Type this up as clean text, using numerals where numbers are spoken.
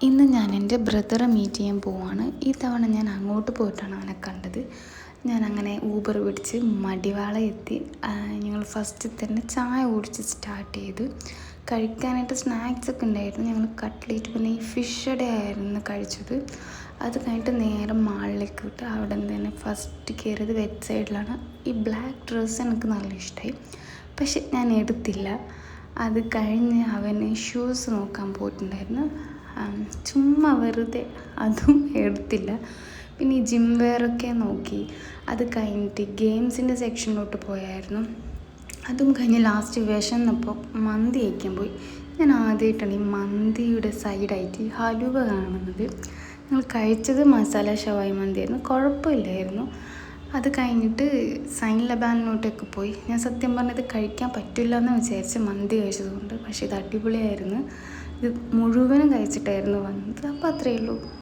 ഇന്ന് ഞാൻ എൻ്റെ ബ്രദറെ മീറ്റ് ചെയ്യാൻ പോവാണ്. ഈ തവണ ഞാൻ അങ്ങോട്ട് പോയിട്ടാണ് അവനെ കണ്ടത്. ഞാൻ അങ്ങനെ ഊബർ പിടിച്ച് മടിവാള എത്തി. ഞങ്ങൾ ഫസ്റ്റ് തന്നെ ചായ കുടിച്ച് സ്റ്റാർട്ട് ചെയ്തു. കഴിക്കാനായിട്ട് സ്നാക്സൊക്കെ ഉണ്ടായിരുന്നു. ഞങ്ങൾ കട്ട്ലേറ്റ് പിന്നെ ഈ ഫിഷ് ഡേ ആയിരുന്നു കഴിച്ചത്. അത് കഴിഞ്ഞിട്ട് നേരെ മാളിലേക്ക് വിട്ട് അവിടെ തന്നെ ഫസ്റ്റ് കയറിയത് വെബ് സൈഡിലാണ്. ഈ ബ്ലാക്ക് ഡ്രസ്സ് എനിക്ക് നല്ല ഇഷ്ടമായി, പക്ഷെ ഞാൻ എടുത്തില്ല. അത് കഴിഞ്ഞ് അവന് ഷൂസ് നോക്കാൻ പോയിട്ടുണ്ടായിരുന്നു. ചുമ്മാ വെറുതെ അതും എടുത്തില്ല. പിന്നെ ഈ ജിം വെയറൊക്കെ നോക്കി. അത് കഴിഞ്ഞിട്ട് ഗെയിംസിൻ്റെ സെക്ഷനിലോട്ട് പോയായിരുന്നു. അതും കഴിഞ്ഞ് ലാസ്റ്റ് വിശന്നപ്പോൾ മന്തി കഴിക്കാൻ പോയി. ഞാൻ ആദ്യമായിട്ടാണ് ഈ മന്തിയുടെ സൈഡായിട്ട് ഹലുവ കാണുന്നത്. ഞങ്ങൾ കഴിച്ചത് മസാല ഷവായി മന്തിയായിരുന്നു, കുഴപ്പമില്ലായിരുന്നു. അത് കഴിഞ്ഞിട്ട് സൈൻ ലബാനിലോട്ടൊക്കെ പോയി. ഞാൻ സത്യം പറഞ്ഞത് കഴിക്കാൻ പറ്റില്ല എന്ന് വിചാരിച്ച് മന്തി കഴിച്ചതുകൊണ്ട്, പക്ഷേ ഇത് അടിപൊളിയായിരുന്നു. ഇത് മുഴുവനും കഴിച്ചിട്ടായിരുന്നു വന്നത്. അപ്പോൾ അത്രയേ ഉള്ളൂ.